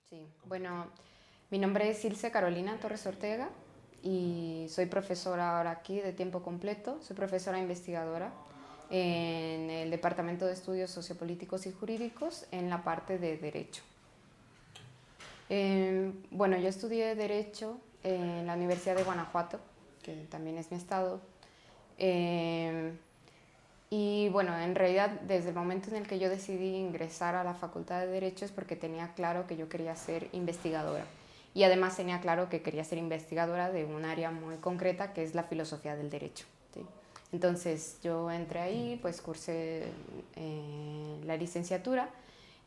Sí, bueno, mi nombre es Ilse Carolina Torres Ortega y soy profesora ahora aquí de tiempo completo. Soy profesora investigadora en el Departamento de Estudios Sociopolíticos y Jurídicos en la parte de Derecho. Bueno, yo estudié Derecho en la Universidad de Guanajuato, que también es mi estado. Eh, y bueno, en realidad desde el momento en el que yo decidí ingresar a la Facultad de Derecho es porque tenía claro que yo quería ser investigadora. Y además tenía claro que quería ser investigadora de un área muy concreta que es la filosofía del derecho. ¿Sí? Entonces yo entré ahí, pues cursé la licenciatura.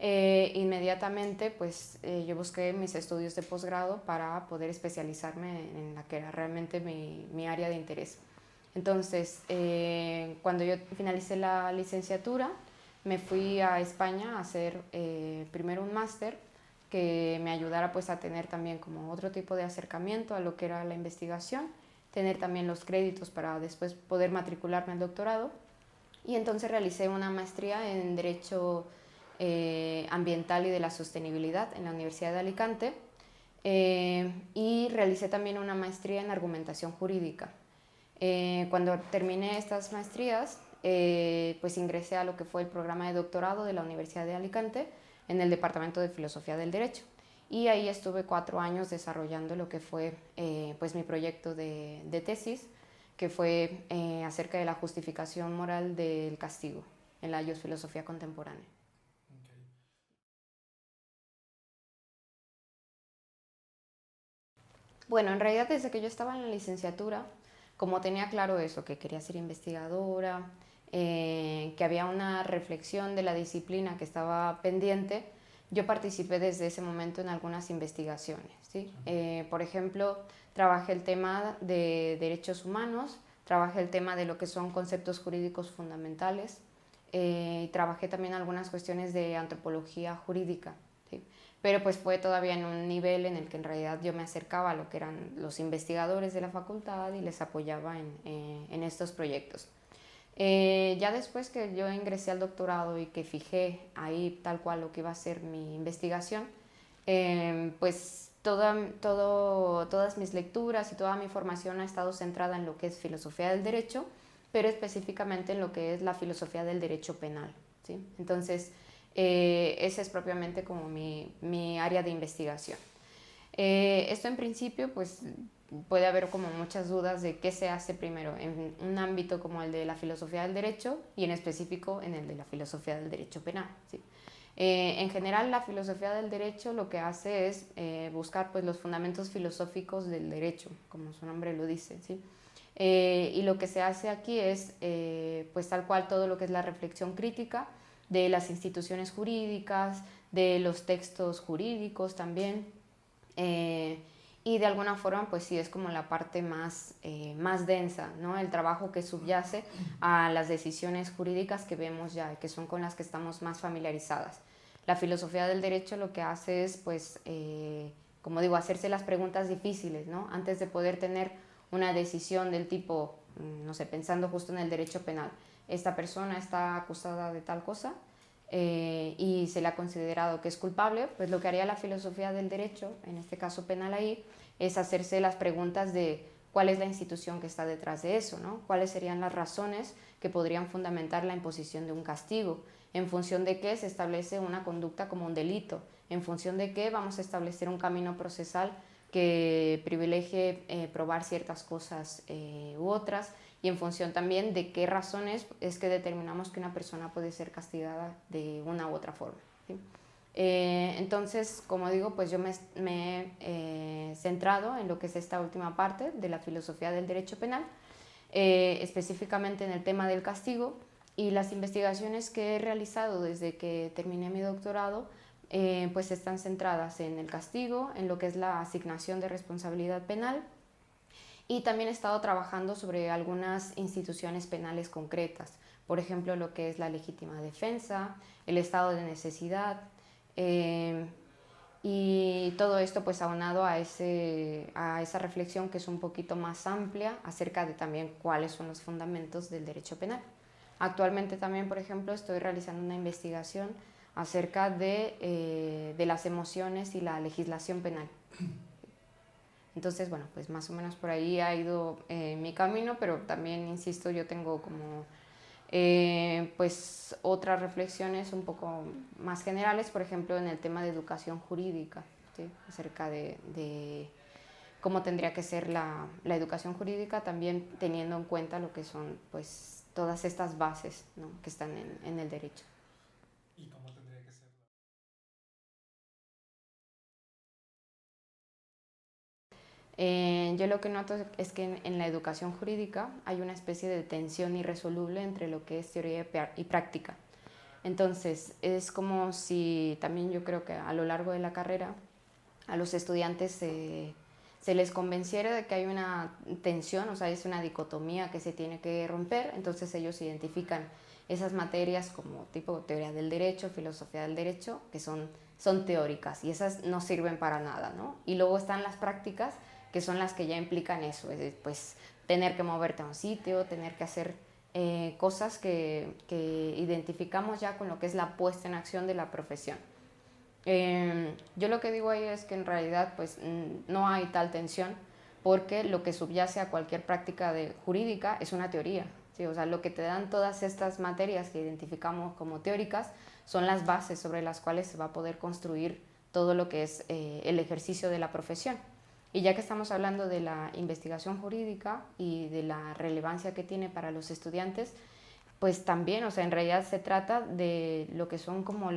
Inmediatamente pues yo busqué mis estudios de posgrado para poder especializarme en la que era realmente mi área de interés. Entonces, cuando yo finalicé la licenciatura, me fui a España a hacer primero un máster que me ayudara pues a tener también como otro tipo de acercamiento a lo que era la investigación, tener también los créditos para después poder matricularme al doctorado. Y entonces realicé una maestría en Derecho Ambiental y de la Sostenibilidad en la Universidad de Alicante, y realicé también una maestría en Argumentación Jurídica. Cuando terminé estas maestrías, pues ingresé a lo que fue el programa de doctorado de la Universidad de Alicante en el Departamento de Filosofía del Derecho. Y ahí estuve 4 años desarrollando lo que fue pues mi proyecto de tesis, que fue acerca de la justificación moral del castigo en la filosofía contemporánea. Okay. Bueno, en realidad desde que yo estaba en la licenciatura, como tenía claro eso, que quería ser investigadora, que había una reflexión de la disciplina que estaba pendiente, yo participé desde ese momento en algunas investigaciones. ¿Sí? Por ejemplo, trabajé el tema de derechos humanos, trabajé el tema de lo que son conceptos jurídicos fundamentales, trabajé también algunas cuestiones de antropología jurídica. ¿Sí? Pero pues fue todavía en un nivel en el que en realidad yo me acercaba a lo que eran los investigadores de la facultad y les apoyaba en estos proyectos. Ya después que yo ingresé al doctorado y que fijé ahí tal cual lo que iba a ser mi investigación, pues todas mis lecturas y toda mi formación ha estado centrada en lo que es filosofía del derecho, pero específicamente en lo que es la filosofía del derecho penal. ¿Sí? Entonces, esa es propiamente como mi área de investigación. Esto en principio, pues puede haber como muchas dudas de qué se hace primero en un ámbito como el de la filosofía del derecho y en específico en el de la filosofía del derecho penal. ¿Sí? En general, la filosofía del derecho lo que hace es buscar pues, los fundamentos filosóficos del derecho, como su nombre lo dice. ¿Sí? Y lo que se hace aquí es pues tal cual todo lo que es la reflexión crítica de las instituciones jurídicas, de los textos jurídicos también, eh, y de alguna forma pues sí es como la parte más densa, ¿no? El trabajo que subyace a las decisiones jurídicas que vemos ya, que son con las que estamos más familiarizadas. La filosofía del derecho lo que hace es pues, como digo, hacerse las preguntas difíciles, ¿no? Antes de poder tener una decisión del tipo, no sé, pensando justo en el derecho penal, esta persona está acusada de tal cosa, y se le ha considerado que es culpable, pues lo que haría la filosofía del derecho, en este caso penal ahí, es hacerse las preguntas de cuál es la institución que está detrás de eso, ¿no? Cuáles serían las razones que podrían fundamentar la imposición de un castigo, en función de qué se establece una conducta como un delito, en función de qué vamos a establecer un camino procesal que privilegie probar ciertas cosas u otras, y en función también de qué razones es que determinamos que una persona puede ser castigada de una u otra forma. ¿Sí? Entonces, como digo, pues yo me he centrado en lo que es esta última parte de la filosofía del derecho penal, específicamente en el tema del castigo, y las investigaciones que he realizado desde que terminé mi doctorado pues están centradas en el castigo, en lo que es la asignación de responsabilidad penal, y también he estado trabajando sobre algunas instituciones penales concretas, por ejemplo, lo que es la legítima defensa, el estado de necesidad, eh, y todo esto pues aunado a esa reflexión que es un poquito más amplia acerca de también cuáles son los fundamentos del derecho penal. Actualmente también, por ejemplo, estoy realizando una investigación acerca de las emociones y la legislación penal. Entonces, bueno, pues más o menos por ahí ha ido mi camino, pero también, insisto, yo tengo como pues otras reflexiones un poco más generales, por ejemplo, en el tema de educación jurídica, ¿sí? Acerca de cómo tendría que ser la educación jurídica, también teniendo en cuenta lo que son pues todas estas bases, ¿no? Que están en el derecho. ¿Y cómo tendría que ser? Yo lo que noto es que en la educación jurídica hay una especie de tensión irresoluble entre lo que es teoría y práctica. Entonces, es como si también yo creo que a lo largo de la carrera a los estudiantes se les convenciera de que hay una tensión, o sea, es una dicotomía que se tiene que romper, entonces ellos identifican esas materias como tipo teoría del derecho, filosofía del derecho, que son teóricas y esas no sirven para nada, ¿no? Y luego están las prácticas, que son las que ya implican eso, pues tener que moverte a un sitio, tener que hacer cosas que identificamos ya con lo que es la puesta en acción de la profesión. Yo lo que digo ahí es que en realidad pues no hay tal tensión porque lo que subyace a cualquier práctica jurídica es una teoría, ¿sí? O sea, lo que te dan todas estas materias que identificamos como teóricas son las bases sobre las cuales se va a poder construir todo lo que es el ejercicio de la profesión. Y ya que estamos hablando de la investigación jurídica y de la relevancia que tiene para los estudiantes, pues también, o sea, en realidad se trata de lo que son como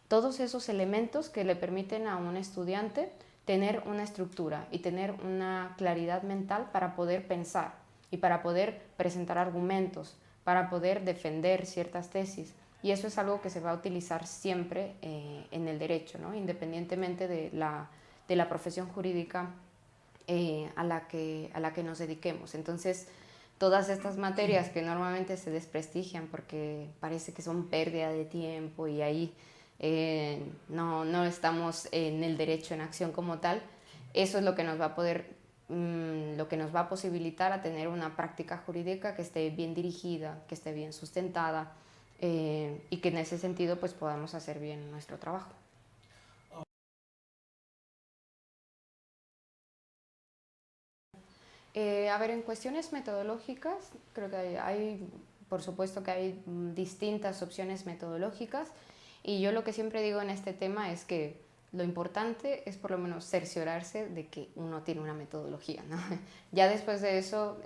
todos esos elementos que le permiten a un estudiante tener una estructura y tener una claridad mental para poder pensar y para poder presentar argumentos, para poder defender ciertas tesis. Y eso es algo que se va a utilizar siempre en el derecho, ¿no? Independientemente de la profesión jurídica a la que nos dediquemos. Entonces, todas estas materias que normalmente se desprestigian porque parece que son pérdida de tiempo y ahí no estamos en el derecho en acción como tal, eso es lo que nos va a poder, lo que nos va a posibilitar a tener una práctica jurídica que esté bien dirigida, que esté bien sustentada y que en ese sentido pues podamos hacer bien nuestro trabajo. A ver, en cuestiones metodológicas, creo que por supuesto que hay distintas opciones metodológicas y yo lo que siempre digo en este tema es que lo importante es por lo menos cerciorarse de que uno tiene una metodología, ¿no? Ya después de eso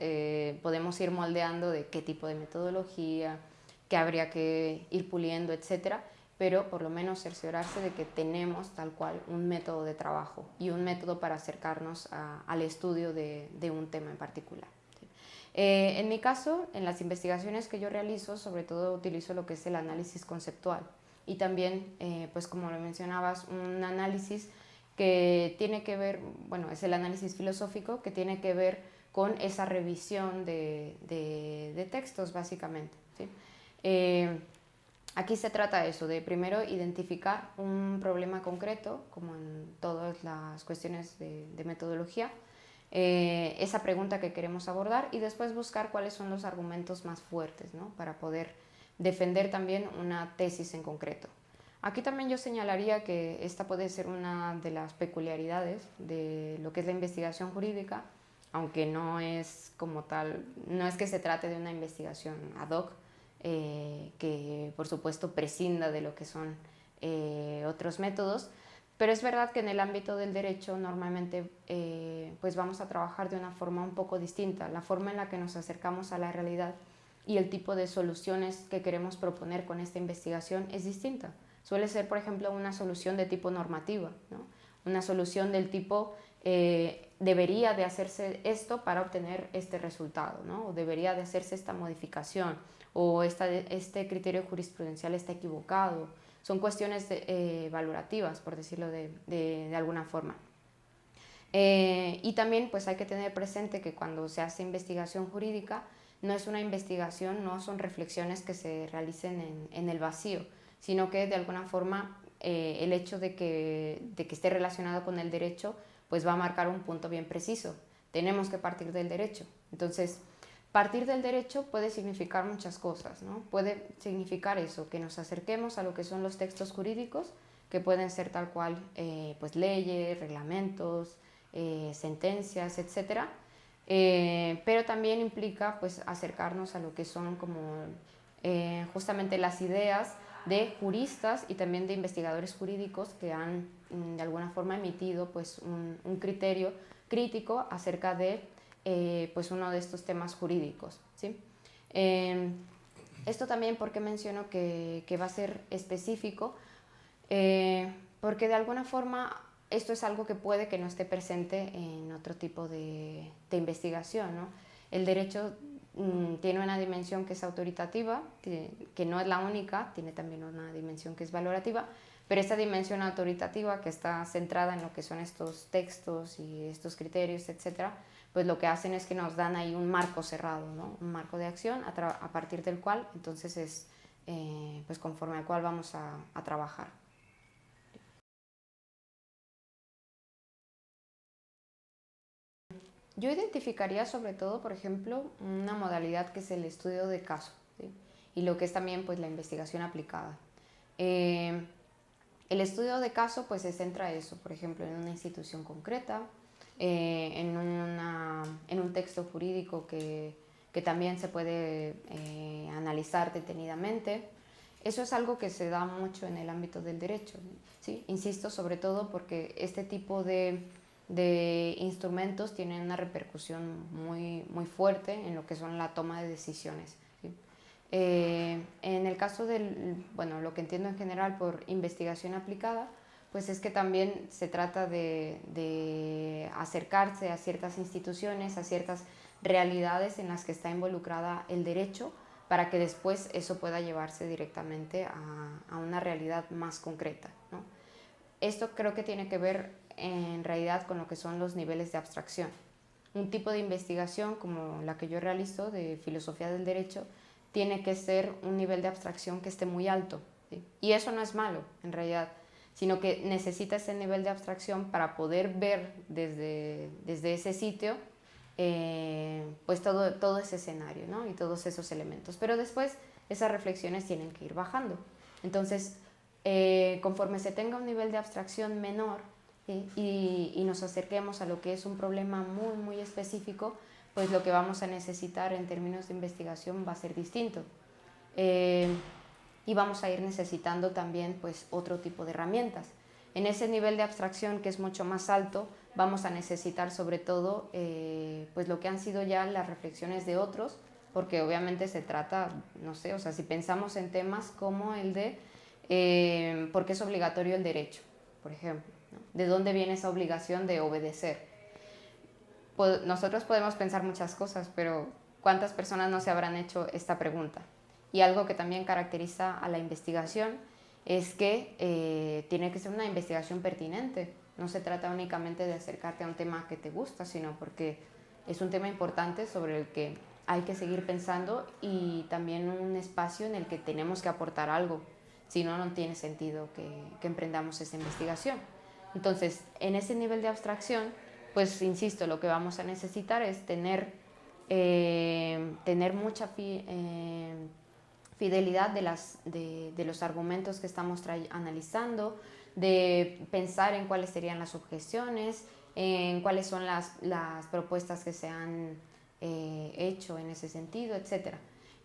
podemos ir moldeando de qué tipo de metodología, qué habría que ir puliendo, etcétera, pero por lo menos cerciorarse de que tenemos tal cual un método de trabajo y un método para acercarnos al estudio de un tema en particular. ¿Sí? En mi caso, en las investigaciones que yo realizo, sobre todo utilizo lo que es el análisis conceptual y también, pues como lo mencionabas, un análisis que tiene que ver, bueno, es el análisis filosófico que tiene que ver con esa revisión de textos, básicamente. ¿Sí? Aquí se trata de eso, de primero identificar un problema concreto, como en todas las cuestiones de metodología, esa pregunta que queremos abordar y después buscar cuáles son los argumentos más fuertes, ¿no? Para poder defender también una tesis en concreto. Aquí también yo señalaría que esta puede ser una de las peculiaridades de lo que es la investigación jurídica, aunque no es como tal, no es que se trate de una investigación ad hoc, que por supuesto prescinda de lo que son otros métodos, pero es verdad que en el ámbito del derecho normalmente pues vamos a trabajar de una forma un poco distinta, la forma en la que nos acercamos a la realidad y el tipo de soluciones que queremos proponer con esta investigación es distinta. Suele ser, por ejemplo, una solución de tipo normativa, ¿no? Una solución del tipo debería de hacerse esto para obtener este resultado, ¿no? O debería de hacerse esta modificación, o este criterio jurisprudencial está equivocado. Son cuestiones valorativas, por decirlo de alguna forma. Y también pues hay que tener presente que cuando se hace investigación jurídica no es una investigación, no son reflexiones que se realicen en el vacío, sino que de alguna forma el hecho de que esté relacionado con el derecho pues va a marcar un punto bien preciso. Tenemos que partir del derecho. Entonces, partir del derecho puede significar muchas cosas, ¿no? Puede significar eso, que nos acerquemos a lo que son los textos jurídicos, que pueden ser tal cual pues leyes, reglamentos, sentencias, etcétera. Pero también implica pues acercarnos a lo que son como justamente las ideas de juristas y también de investigadores jurídicos que han de alguna forma emitido pues un criterio crítico acerca de pues uno de estos temas jurídicos, ¿sí? Esto también porque menciono que va a ser específico, porque de alguna forma esto es algo que puede que no esté presente en otro tipo de investigación, ¿no? El derecho tiene una dimensión que es autoritativa, que no es la única, tiene también una dimensión que es valorativa, pero esta dimensión autoritativa que está centrada en lo que son estos textos y estos criterios, etcétera, pues lo que hacen es que nos dan ahí un marco cerrado, ¿no? Un marco de acción a partir del cual entonces es pues conforme al cual vamos a trabajar. Yo identificaría sobre todo, por ejemplo, una modalidad que es el estudio de caso, ¿sí? Y lo que es también pues, la investigación aplicada. El estudio de caso pues, se centra eso, por ejemplo, en una institución concreta, en un texto jurídico que también se puede analizar detenidamente. Eso es algo que se da mucho en el ámbito del derecho, ¿sí? Insisto, sobre todo porque este tipo de instrumentos tienen una repercusión muy fuerte en lo que son la toma de decisiones, ¿sí? En el caso bueno, lo que entiendo en general por investigación aplicada, pues es que también se trata de acercarse a ciertas instituciones, a ciertas realidades en las que está involucrada el derecho, para que después eso pueda llevarse directamente a una realidad más concreta, ¿no? Esto creo que tiene que ver en realidad con lo que son los niveles de abstracción. Un tipo de investigación como la que yo realizo de filosofía del derecho tiene que ser un nivel de abstracción que esté muy alto, ¿sí? Y eso no es malo en realidad, sino que necesita ese nivel de abstracción para poder ver desde ese sitio pues todo ese escenario, ¿no? Y todos esos elementos. Pero después esas reflexiones tienen que ir bajando. Entonces, conforme se tenga un nivel de abstracción menor y nos acerquemos a lo que es un problema muy específico, pues lo que vamos a necesitar en términos de investigación va a ser distinto. Y vamos a ir necesitando también pues, otro tipo de herramientas. En ese nivel de abstracción que es mucho más alto, vamos a necesitar sobre todo pues lo que han sido ya las reflexiones de otros, porque obviamente se trata, no sé, o sea, si pensamos en temas como el de por qué es obligatorio el derecho, por ejemplo, ¿no? ¿De dónde viene esa obligación de obedecer? Pues nosotros podemos pensar muchas cosas, pero ¿cuántas personas no se habrán hecho esta pregunta? Y algo que también caracteriza a la investigación es que tiene que ser una investigación pertinente. No se trata únicamente de acercarte a un tema que te gusta, sino porque es un tema importante sobre el que hay que seguir pensando y también un espacio en el que tenemos que aportar algo. Si no, no tiene sentido que emprendamos esa investigación. Entonces, en ese nivel de abstracción, pues insisto, lo que vamos a necesitar es tener mucha fidelidad de los argumentos que estamos analizando, de pensar en cuáles serían las objeciones, en cuáles son las propuestas que se han hecho en ese sentido, etc.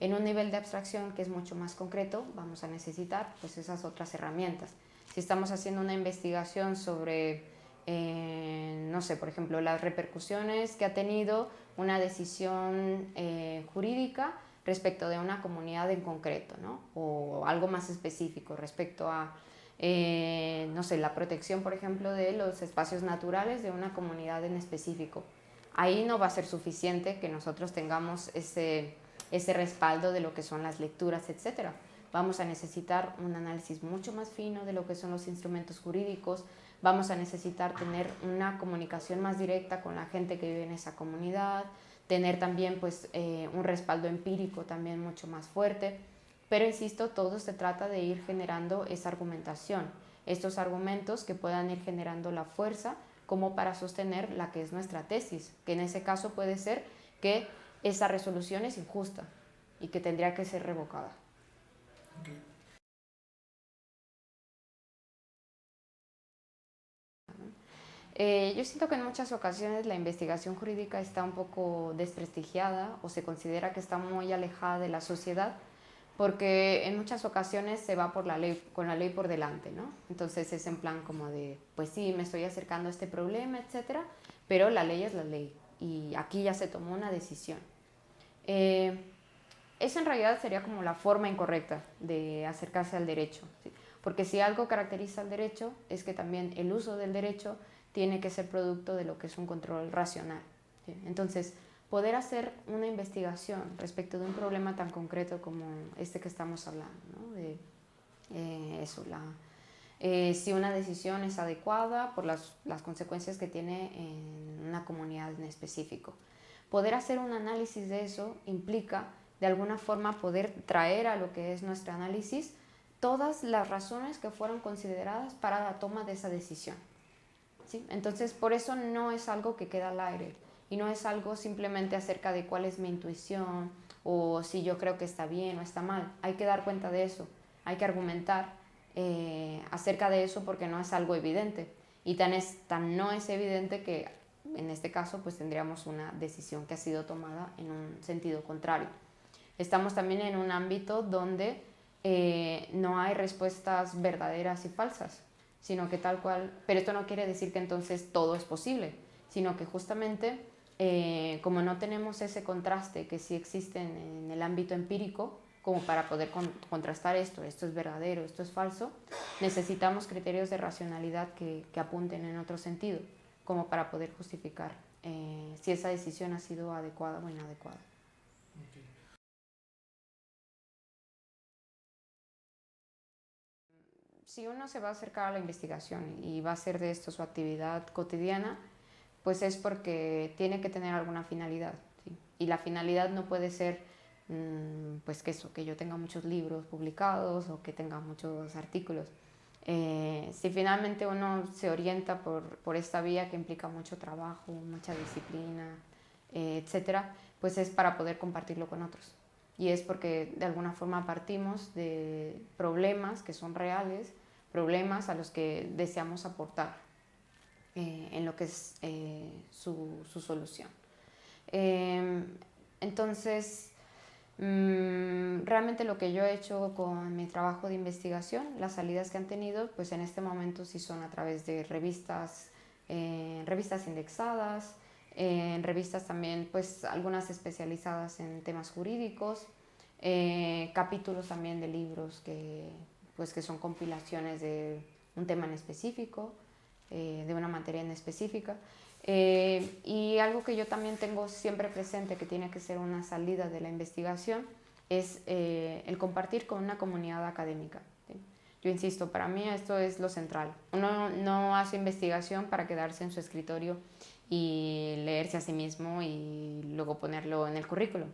En un nivel de abstracción que es mucho más concreto, vamos a necesitar pues, esas otras herramientas. Si estamos haciendo una investigación sobre, no sé, por ejemplo, las repercusiones que ha tenido una decisión jurídica respecto de una comunidad en concreto, ¿no? O algo más específico respecto a, no sé, la protección, por ejemplo, de los espacios naturales de una comunidad en específico. Ahí no va a ser suficiente que nosotros tengamos ese respaldo de lo que son las lecturas, etcétera. Vamos a necesitar un análisis mucho más fino de lo que son los instrumentos jurídicos, vamos a necesitar tener una comunicación más directa con la gente que vive en esa comunidad, tener también pues, un respaldo empírico también mucho más fuerte, pero insisto, todo se trata de ir generando esa argumentación, estos argumentos que puedan ir generando la fuerza como para sostener la que es nuestra tesis, que en ese caso puede ser que esa resolución es injusta y que tendría que ser revocada. Okay. Yo siento que en muchas ocasiones la investigación jurídica está un poco desprestigiada o se considera que está muy alejada de la sociedad porque en muchas ocasiones se va por la ley, con la ley por delante, ¿no? Entonces es en plan como de, pues sí, me estoy acercando a este problema, etcétera, pero la ley es la ley y aquí ya se tomó una decisión. Eso en realidad sería como la forma incorrecta de acercarse al derecho, ¿sí? Porque si algo caracteriza al derecho es que también el uso del derecho tiene que ser producto de lo que es un control racional, ¿sí? Entonces, poder hacer una investigación respecto de un problema tan concreto como este que estamos hablando, ¿no? De si una decisión es adecuada por las consecuencias que tiene en una comunidad en específico. Poder hacer un análisis de eso implica, de alguna forma, poder traer a lo que es nuestro análisis todas las razones que fueron consideradas para la toma de esa decisión, ¿sí? Entonces, por eso no es algo que queda al aire y no es algo simplemente acerca de cuál es mi intuición o si yo creo que está bien o está mal. Hay que dar cuenta de eso, hay que argumentar acerca de eso porque no es algo evidente y tan no es evidente que en este caso pues tendríamos una decisión que ha sido tomada en un sentido contrario. Estamos también en un ámbito donde no hay respuestas verdaderas y falsas, sino que tal cual, pero esto no quiere decir que entonces todo es posible, sino que justamente como no tenemos ese contraste que sí existe en el ámbito empírico, como para poder contrastar esto es verdadero, esto es falso, necesitamos criterios de racionalidad que apunten en otro sentido, como para poder justificar si esa decisión ha sido adecuada o inadecuada. Okay. Si uno se va a acercar a la investigación y va a hacer de esto su actividad cotidiana, pues es porque tiene que tener alguna finalidad, ¿sí? Y la finalidad no puede ser pues que yo tenga muchos libros publicados o que tenga muchos artículos. Si finalmente uno se orienta por esta vía que implica mucho trabajo, mucha disciplina, etcétera, pues es para poder compartirlo con otros. Y es porque de alguna forma partimos de problemas que son reales, problemas a los que deseamos aportar en lo que es su solución. Entonces, realmente lo que yo he hecho con mi trabajo de investigación, las salidas que han tenido, pues en este momento sí son a través de revistas indexadas, en revistas también, pues algunas especializadas en temas jurídicos, capítulos también de libros que son compilaciones de un tema en específico, de una materia en específica. Y algo que yo también tengo siempre presente que tiene que ser una salida de la investigación es el compartir con una comunidad académica, ¿sí? Yo insisto, para mí esto es lo central. Uno no hace investigación para quedarse en su escritorio y leerse a sí mismo y luego ponerlo en el currículum,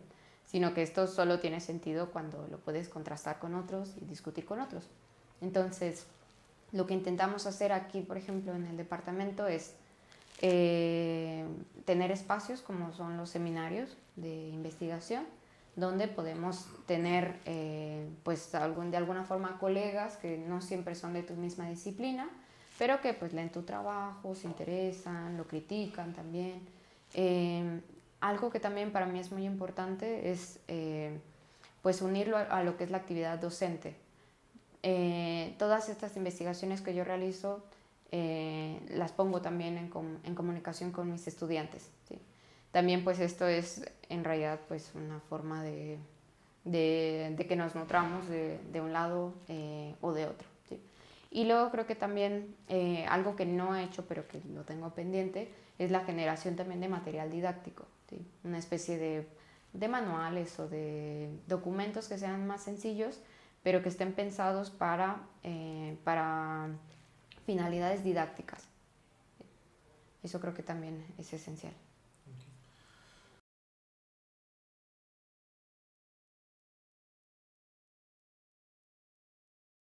sino que esto solo tiene sentido cuando lo puedes contrastar con otros y discutir con otros. Entonces, lo que intentamos hacer aquí, por ejemplo, en el departamento es tener espacios como son los seminarios de investigación, donde podemos tener pues de alguna forma colegas que no siempre son de tu misma disciplina, pero que pues leen tu trabajo, se interesan, lo critican también. Algo que también para mí es muy importante es pues unirlo a lo que es la actividad docente. Todas estas investigaciones que yo realizo las pongo también en comunicación con mis estudiantes, ¿sí? También pues esto es en realidad pues una forma de que nos nutramos de un lado o de otro, ¿sí? Y luego creo que también algo que no he hecho pero que lo tengo pendiente es la generación también de material didáctico, ¿sí? Una especie de manuales o de documentos que sean más sencillos pero que estén pensados para finalidades didácticas. Eso creo que también es esencial.